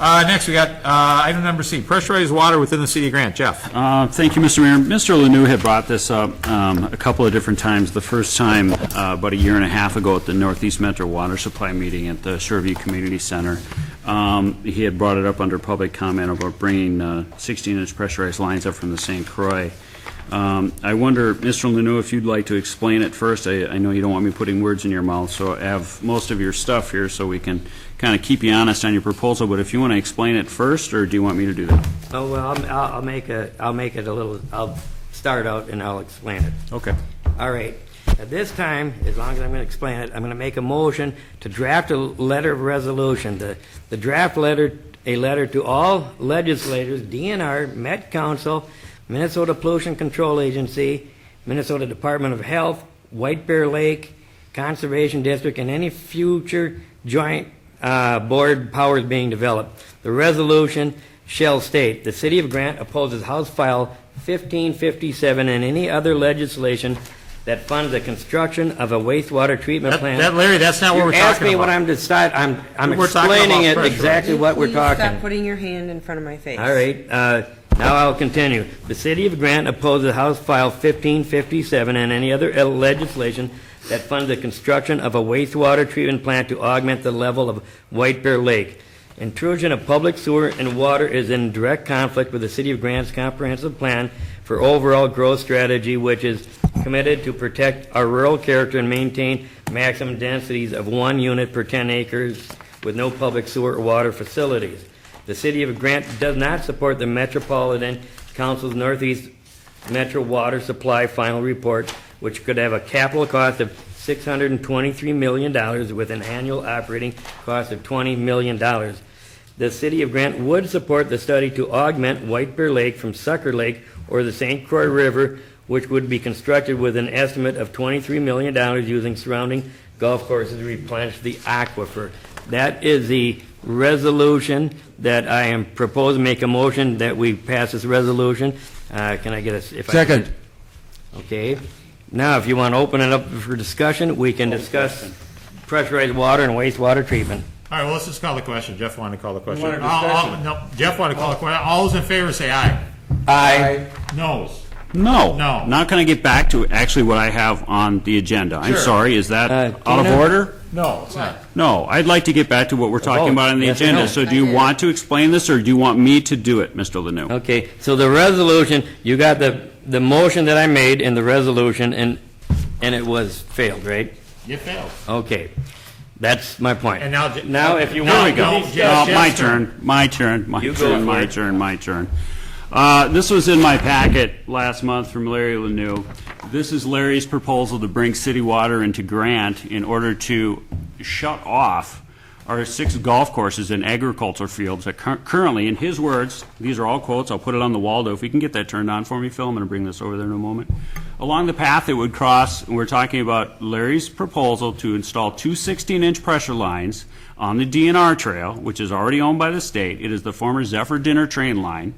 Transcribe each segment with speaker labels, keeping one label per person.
Speaker 1: Next, we got item number C, pressurized water within the city of Grant. Jeff.
Speaker 2: Thank you, Mr. Mayor. Mr. Lanoux had brought this up a couple of different times. The first time about a year and a half ago at the Northeast Metro Water Supply meeting at the Shoreview Community Center. He had brought it up under public comment about bringing 16-inch pressurized lines up from the St. Croix. I wonder, Mr. Lanoux, if you'd like to explain it first. I know you don't want me putting words in your mouth, so I have most of your stuff here so we can kind of keep you honest on your proposal, but if you want to explain it first, or do you want me to do that?
Speaker 3: Oh, well, I'll make it a little, I'll start out and I'll explain it.
Speaker 2: Okay.
Speaker 3: All right. At this time, as long as I'm going to explain it, I'm going to make a motion to draft a letter of resolution. The draft letter, a letter to all legislators, DNR, Met Council, Minnesota Pollution Control Agency, Minnesota Department of Health, White Bear Lake Conservation District, and any future joint board powers being developed. The resolution shall state, the City of Grant opposes House File 1557 and any other legislation that funds the construction of a wastewater treatment plant.
Speaker 1: Larry, that's not what we're talking about.
Speaker 3: Ask me what I'm deciding. I'm explaining it exactly what we're talking.
Speaker 4: Stop putting your hand in front of my face.
Speaker 3: All right. Now I'll continue. The City of Grant opposes House File 1557 and any other legislation that funds the construction of a wastewater treatment plant to augment the level of White Bear Lake. Intrusion of public sewer and water is in direct conflict with the City of Grant's comprehensive plan for overall growth strategy, which is committed to protect our rural character and maintain maximum densities of 1 unit per 10 acres with no public sewer or water facilities. The City of Grant does not support the Metropolitan Council's Northeast Metro Water Supply final report, which could have a capital cost of $623 million with an annual operating cost of $20 million. The City of Grant would support the study to augment White Bear Lake from Sucker Lake or the St. Croix River, which would be constructed with an estimate of $23 million using surrounding golf courses to replenish the aquifer. That is the resolution that I am proposing. Make a motion that we pass this resolution. Can I get a
Speaker 1: Second.
Speaker 3: Okay. Now, if you want to open it up for discussion, we can discuss pressurized water and wastewater treatment.
Speaker 1: All right, well, let's just call the question. Jeff wanted to call the question.
Speaker 5: wanted discussion.
Speaker 1: No, Jeff wanted to call the question. All those in favor say aye.
Speaker 3: Aye.
Speaker 1: Noes.
Speaker 2: No.
Speaker 1: No.
Speaker 2: Not going to get back to actually what I have on the agenda. I'm
Speaker 1: Sure.
Speaker 2: sorry, is that out of
Speaker 3: Tina?
Speaker 2: order?
Speaker 1: No, it's not.
Speaker 2: No, I'd like to get back to what we're talking
Speaker 3: vote.
Speaker 2: about on the
Speaker 3: Yes or
Speaker 2: agenda.
Speaker 3: no?
Speaker 2: So do you want to explain this, or do you want me to do it, Mr. Lanoux?
Speaker 3: Okay, so the resolution, you got the motion that I made in the resolution, and it was failed, right?
Speaker 1: You failed.
Speaker 3: Okay, that's my point.
Speaker 1: And now,
Speaker 3: if you
Speaker 1: now
Speaker 3: want,
Speaker 1: we go.
Speaker 2: No,
Speaker 1: Jeff's
Speaker 2: my
Speaker 1: turn.
Speaker 2: turn.
Speaker 3: You go for it.
Speaker 2: Turn. This was in my packet last month from Larry Lanoux. This is Larry's proposal to bring city water into Grant in order to shut off our 6 golf courses and agriculture fields that currently, in his words, these are all quotes, I'll put it on the wall, though. If you can get that turned on for me, Phil, I'm going to bring this over there in a moment. Along the path it would cross, we're talking about Larry's proposal to install 2 16-inch pressure lines on the DNR trail, which is already owned by the state. It is the former Zephyr Dinner train line.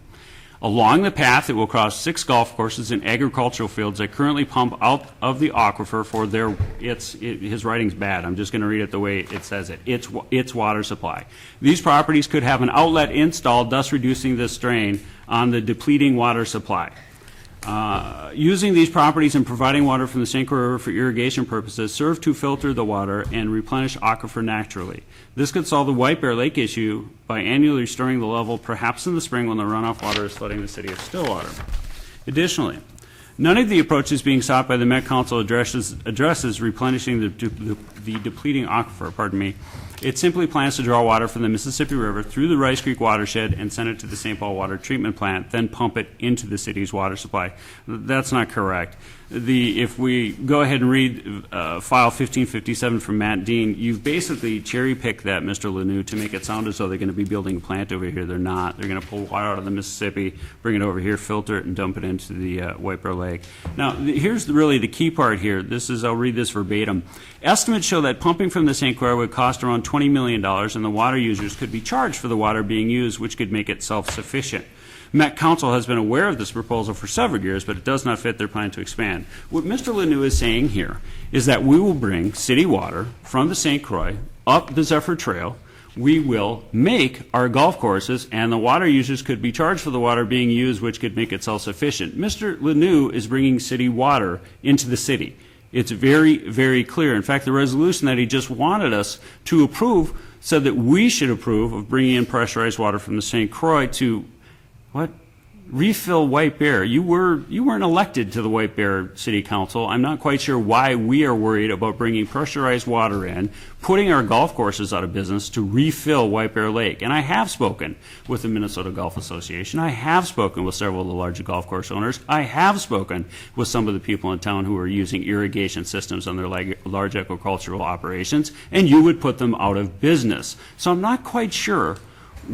Speaker 2: Along the path, it will cross 6 golf courses and agricultural fields that currently pump out of the aquifer for his writing's bad. I'm just going to read it the way it says it. Its water supply. These properties could have an outlet installed, thus reducing the strain on the depleting water supply. Using these properties and providing water from the St. Croix River for irrigation purposes serve to filter the water and replenish aquifer naturally. This could solve the White Bear Lake issue by annually restoring the level, perhaps in the spring when the runoff water is flooding the city of Stillwater. Additionally, none of the approaches being sought by the Met Council addresses replenishing the depleting aquifer. It simply plans to draw water from the Mississippi River through the Rice Creek watershed and send it to the St. Paul Water Treatment Plant, then pump it into the city's water supply. That's not correct. If we go ahead and read file 1557 from Matt Dean, you've basically cherry-picked that, Mr. Lanoux, to make it sound as though they're going to be building a plant over here. They're not. They're going to pull water out of the Mississippi, bring it over here, filter it, and dump it into the White Bear Lake. Now, here's really the key part here. I'll read this verbatim. Estimates show that pumping from the St. Croix would cost around $20 million, and the water users could be charged for the water being used, which could make it self-sufficient. Met Council has been aware of this proposal for several years, but it does not fit their plan to expand. What Mr. Lanoux is saying here is that we will bring city water from the St. Croix up the Zephyr Trail. we will make our golf courses, and the water users could be charged for the water being used, which could make it self-sufficient. Mr. Lanoux is bringing city water into the city. It's very, very clear. In fact, the resolution that he just wanted us to approve said that we should approve of bringing in pressurized water from the St. Croix to, what? Refill White Bear. You weren't elected to the White Bear City Council. I'm not quite sure why we are worried about bringing pressurized water in, putting our golf courses out of business to refill White Bear Lake. And I have spoken with the Minnesota Golf Association. I have spoken with several of the larger golf course owners. I have spoken with some of the people in town who are using irrigation systems on their large agricultural operations, and you would put them out of business. So I'm not quite sure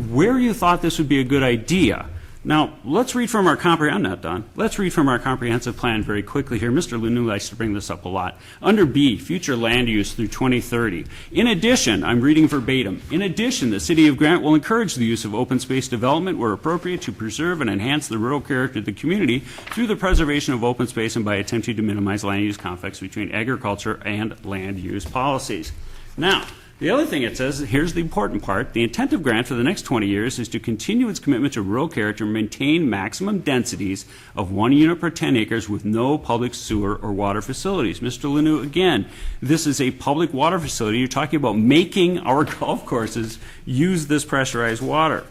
Speaker 2: where you thought this would be a good idea. Now, let's read from our I'm not done. Let's read from our comprehensive plan very quickly here. Mr. Lanoux likes to bring this up a lot. Under B, future land use through 2030. In addition, I'm reading verbatim, in addition, the City of Grant will encourage the use of open space development where appropriate to preserve and enhance the rural character of the community through the preservation of open space and by attempting to minimize land use conflicts between agriculture and land use policies. Now, the other thing it says, here's the important part, the intent of Grant for the next 20 years is to continue its commitment to rural character and maintain maximum densities of 1 unit per 10 acres with no public sewer or water facilities. Mr. Lanoux, again, this is a public water facility. You're talking about making our golf courses use this pressurized water.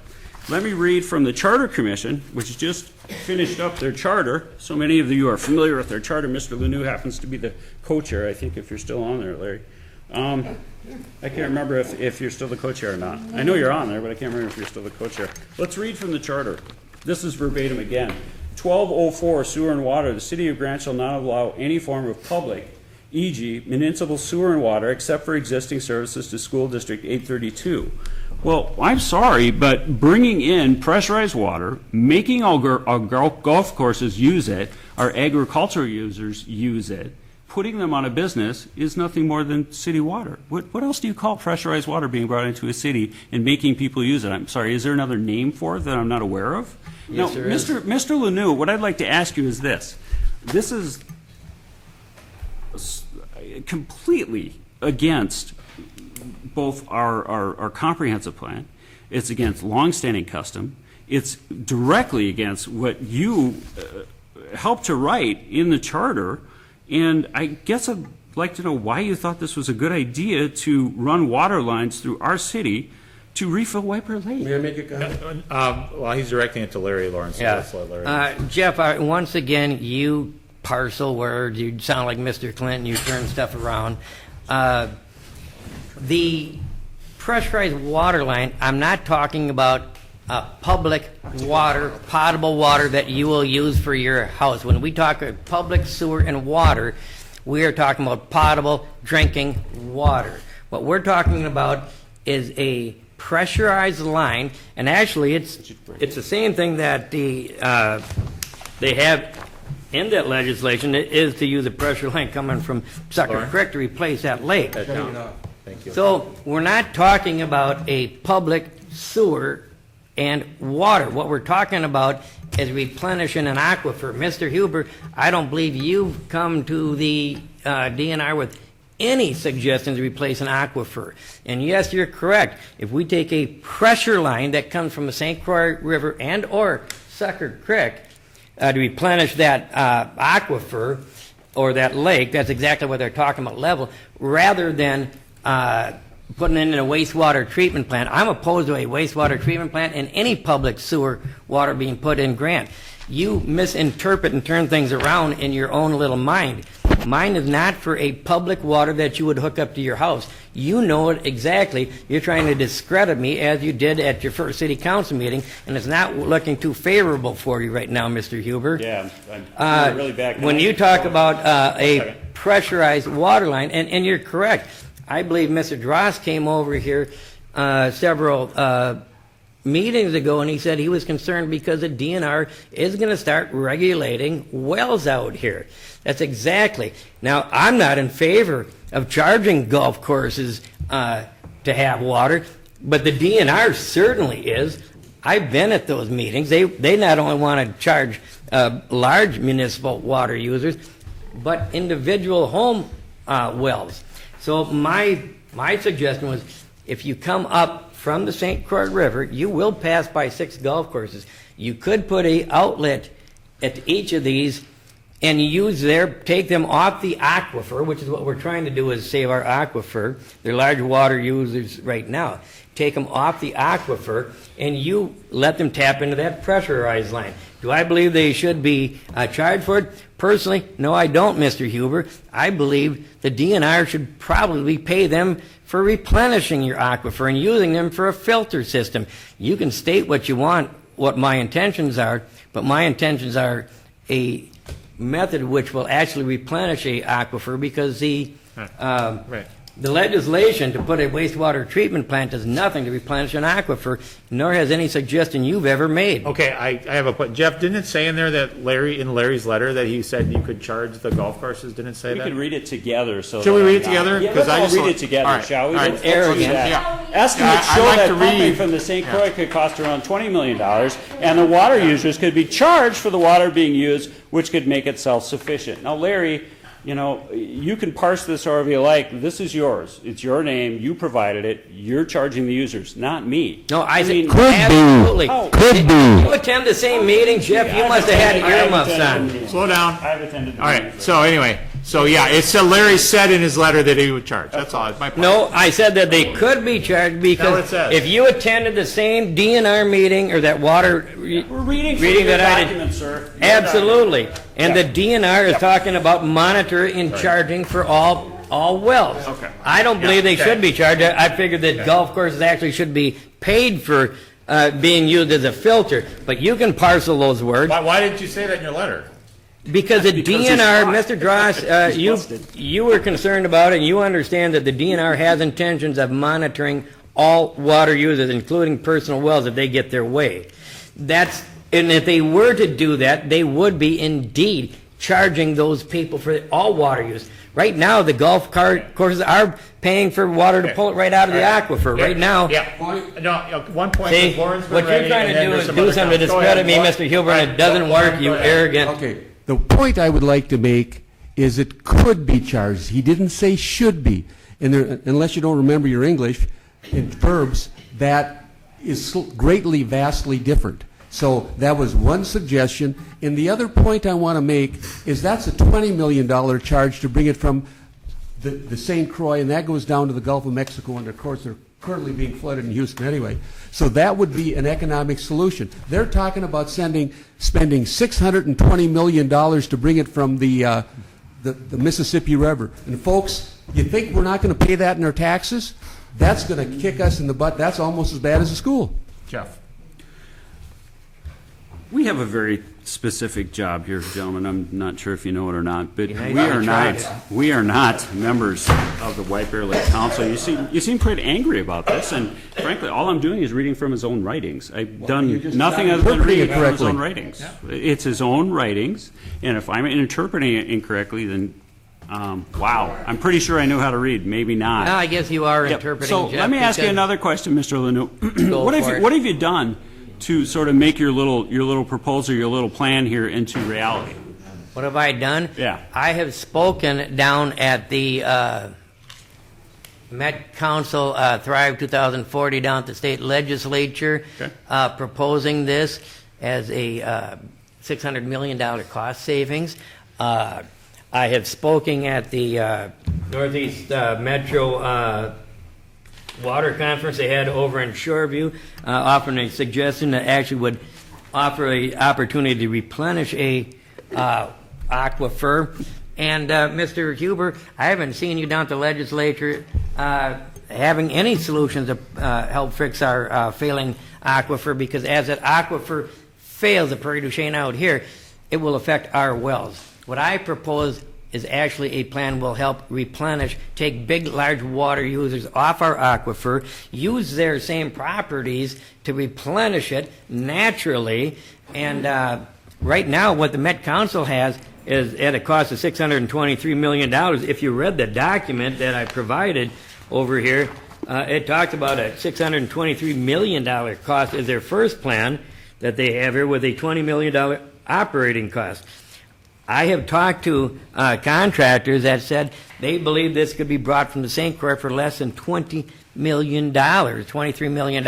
Speaker 2: Let me read from the Charter Commission, which just finished up their charter. So many of you are familiar with their charter. Mr. Lanoux happens to be the co-chair, I think, if you're still on there, Larry. I can't remember if you're still the co-chair or not. I know you're on there, but I can't remember if you're still the co-chair. Let's read from the charter. This is verbatim again. 1204, sewer and water. The City of Grant shall not allow any form of public, e.g. municipal sewer and water, except for existing services to School District 832. Well, I'm sorry, but bringing in pressurized water, making our golf courses use it, our agricultural users use it, putting them on a business is nothing more than city water. What else do you call pressurized water being brought into a city and making people use it? I'm sorry, is there another name for it that I'm not aware of?
Speaker 3: Yes,
Speaker 2: now,
Speaker 3: there is.
Speaker 2: Mr. Lanoux, what I'd like to ask you is this. This is completely against both our comprehensive plan. It's against longstanding custom. It's directly against what you helped to write in the charter. And I guess I'd like to know why you thought this was a good idea to run water lines through our city to refill White Bear Lake.
Speaker 5: May I make a comment?
Speaker 1: Well, he's directing it to Larry Lawrence. So
Speaker 3: Yeah.
Speaker 1: let's let Larry.
Speaker 3: Jeff, once again, you parcel words. You sound like Mr. Clinton. You turn stuff around. The pressurized water line, I'm not talking about public water, potable water that you will use for your house. When we talk public sewer and water, we are talking about potable drinking water. What we're talking about is a pressurized line, and actually it's the same thing that they have in that legislation. It is to use a pressure line coming from Sucker Creek to replace that lake.
Speaker 1: Thank you.
Speaker 3: So we're not talking about a public sewer and water. What we're talking about is replenishing an aquifer. Mr. Huber, I don't believe you've come to the DNR with any suggestions to replace an aquifer. And yes, you're correct. If we take a pressure line that comes from the St. Croix River and or Sucker Creek to replenish that aquifer or that lake, that's exactly what they're talking about, level, rather than putting it in a wastewater treatment plant. I'm opposed to a wastewater treatment plant and any public sewer water being put in Grant. You misinterpret and turn things around in your own little mind. Mine is not for a public water that you would hook up to your house. You know it exactly. You're trying to discredit me as you did at your first city council meeting, and it's not looking too favorable for you right now, Mr. Huber.
Speaker 2: Yeah, I'm really back.
Speaker 3: When you talk about a pressurized water line, and you're correct, I believe Mr. Dross came over here several meetings ago, and he said he was concerned because the DNR is going to start regulating wells out here. That's exactly. Now, I'm not in favor of charging golf courses to have water, but the DNR certainly is. I've been at those meetings. They not only want to charge large municipal water users, but individual home wells. So my suggestion was, if you come up from the St. Croix River, you will pass by 6 golf courses. You could put a outlet at each of these and take them off the aquifer, which is what we're trying to do, is save our aquifer. They're large water users right now. Take them off the aquifer, and you let them tap into that pressurized line. Do I believe they should be charged for it? Personally, no, I don't, Mr. Huber. I believe the DNR should probably pay them for replenishing your aquifer and using them for a filter system. You can state what you want, what my intentions are, but my intentions are a method which will actually replenish a aquifer, because the legislation to put a wastewater treatment plant does nothing to replenish an aquifer, nor has any suggestion you've ever made.
Speaker 1: Okay, I have a point. Jeff, didn't it say in there that in Larry's letter that he said you could charge the golf courses? Didn't it say that?
Speaker 2: We could read it together. So
Speaker 1: should we read it together?
Speaker 2: Yeah, let's all read it together,
Speaker 1: all right,
Speaker 2: shall we?
Speaker 1: All right.
Speaker 2: Let's do that.
Speaker 1: Yeah.
Speaker 2: Estimates
Speaker 1: I'd
Speaker 2: show
Speaker 1: like
Speaker 2: that
Speaker 1: to
Speaker 2: pumping
Speaker 1: read-
Speaker 2: from the St. Croix could cost around $20 million, and the water users could be charged for the water being used, which could make it self-sufficient. Now, Larry, you know, you can parse this however you like. This is yours. It's your name. You provided it. You're charging the users, not me.
Speaker 3: No, I
Speaker 2: mean,
Speaker 3: absolutely.
Speaker 2: Could
Speaker 3: Did you attend the same meeting, Jeff? You must have had earmuffs on.
Speaker 1: Slow down.
Speaker 2: I've attended.
Speaker 1: All right. So anyway, it said Larry said in his letter that he would charge. That's all. It's my point.
Speaker 3: No, I said that they could be charged
Speaker 1: what it
Speaker 3: because
Speaker 1: says.
Speaker 3: if you attended the same DNR meeting or that water
Speaker 2: We're reading
Speaker 3: that I did,
Speaker 2: document, sir.
Speaker 3: absolutely, and the DNR is talking about monitoring and charging for all wells.
Speaker 1: Okay.
Speaker 3: I don't believe they should be charged. I figured that golf courses actually should be paid for being used as a filter, but you can parcel those words.
Speaker 1: Why didn't you say that in your letter?
Speaker 3: Because the
Speaker 2: Because
Speaker 3: DNR,
Speaker 2: he's
Speaker 3: Mr. Dross, you were concerned about it, and you understand that the DNR has intentions of monitoring all water users, including personal wells, if they get their way. And if they were to do that, they would be indeed charging those people for all water use. Right now, the golf courses are paying for water to pull it right out of the aquifer. Right now,
Speaker 1: One point.
Speaker 3: see,
Speaker 1: Lauren's been
Speaker 3: what you're
Speaker 1: ready,
Speaker 3: trying
Speaker 1: and
Speaker 3: to
Speaker 1: then
Speaker 3: do
Speaker 1: there's
Speaker 3: is
Speaker 1: some
Speaker 3: do
Speaker 1: other
Speaker 3: something to
Speaker 1: comments. Go ahead,
Speaker 3: discredit me,
Speaker 1: Lauren.
Speaker 3: Mr. Huber, and it doesn't work, you arrogant.
Speaker 5: Okay, the point I would like to make is it could be charged. He didn't say should be. And unless you don't remember your English, in verbs, that is greatly, vastly different. So that was one suggestion. And the other point I want to make is that's a $20 million charge to bring it from the St. Croix, and that goes down to the Gulf of Mexico, and of course they're currently being flooded in Houston anyway. So that would be an economic solution. They're talking about spending $620 million to bring it from the Mississippi River. And folks, you think we're not going to pay that in our taxes? That's going to kick us in the butt. That's almost as bad as a school.
Speaker 1: Jeff.
Speaker 2: We have a very specific job here, gentlemen. I'm not sure if you know it or not, but
Speaker 3: Yeah,
Speaker 2: we are not members of the White Bear Lake Council. You seem pretty angry about this, and frankly, all I'm doing is reading from his own writings. I've done nothing other than reading from his own writings. Yeah. It's his own writings, and if I'm interpreting it incorrectly, then wow, I'm pretty sure I know how to read. Maybe not.
Speaker 3: No, I guess you are
Speaker 2: Yep.
Speaker 3: interpreting.
Speaker 2: So
Speaker 3: Jeff,
Speaker 2: let me ask you
Speaker 3: because-
Speaker 2: another question, Mr. Lanoux.
Speaker 3: Go
Speaker 2: What
Speaker 3: for it.
Speaker 2: have you done to sort of make your little proposal, your little plan here into reality?
Speaker 3: What have I done?
Speaker 2: Yeah.
Speaker 3: I have spoken down at the Met Council Thrive 2040 down at the state legislature,
Speaker 2: Okay.
Speaker 3: proposing this as a $600 million cost savings. I have spoken at the Northeast Metro Water Conference they had over in Shoreview, offering a suggestion that actually would offer an opportunity to replenish a aquifer. And Mr. Huber, I haven't seen you down at the legislature having any solutions to help fix our failing aquifer, because as that aquifer fails, the Prairie du Chien out here, it will affect our wells. What I propose is actually a plan will help replenish, take big, large water users off our aquifer, use their same properties to replenish it naturally. And right now, what the Met Council has is at a cost of $623 million. If you read the document that I provided over here, it talks about a $623 million cost as their first plan that they have here, with a $20 million operating cost. I have talked to contractors that said they believe this could be brought from the St. Croix for less than $20 million, $23 million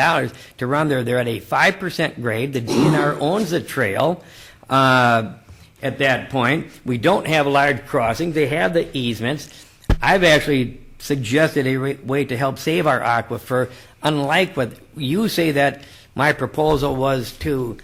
Speaker 3: to run there. They're at a 5% grade. The DNR owns the trail. At that point, we don't have large crossings. They have the easements. I've actually suggested a way to help save our aquifer, unlike what you say that my proposal was to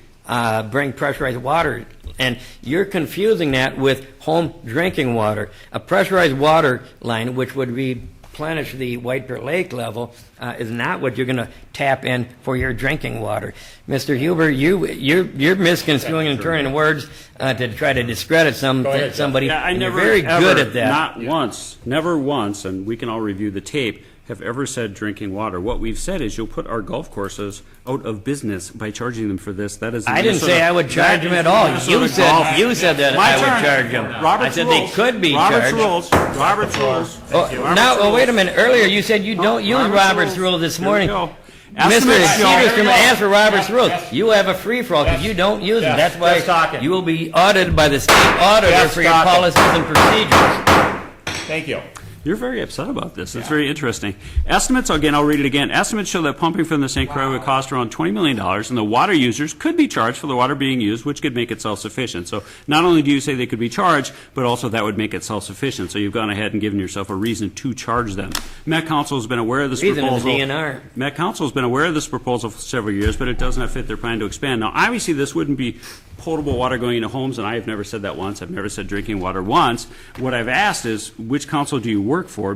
Speaker 3: bring pressurized water, and you're confusing that with home drinking water. A pressurized water line, which would replenish the White Bear Lake level, is not what you're going to tap in for your drinking water. Mr. Huber, you're misconstruing and turning words to try to discredit somebody.
Speaker 2: Yeah, I
Speaker 3: and
Speaker 2: never,
Speaker 3: you're very
Speaker 2: ever,
Speaker 3: good at that.
Speaker 2: not once, never once, and we can all review the tape, have ever said drinking water. What we've said is you'll put our golf courses out of business by charging them for this. That is.
Speaker 3: I didn't say I would charge them at all. You said that I would charge them. I said they could be charged.
Speaker 2: Robert's rules.
Speaker 3: Now, wait a minute. Earlier you said you don't use Robert's rule this morning. Mr.
Speaker 2: Estimates show-
Speaker 3: Sederstrom asked for Robert's rules. You have a free-for-all because you don't use them. That's why
Speaker 1: just talking.
Speaker 3: you will be audited by the state auditor
Speaker 1: Just
Speaker 3: for your
Speaker 1: talking.
Speaker 3: policies and procedures.
Speaker 1: Thank you.
Speaker 2: You're very upset about this. It's very interesting. Estimates, again, I'll read it again. Estimates show that pumping from the St. Croix would cost around $20 million, and the water users could be charged for the water being used, which could make it self-sufficient. So not only do you say they could be charged, but also that would make it self-sufficient. So you've gone ahead and given yourself a reason to charge them. Met Council has been aware of this
Speaker 3: Reason is
Speaker 2: proposal.
Speaker 3: DNR.
Speaker 2: Met Council has been aware of this proposal for several years, but it does not fit their plan to expand. Now, obviously, this wouldn't be potable water going into homes, and I have never said that once. I've never said drinking water once. What I've asked is, which council do you work for?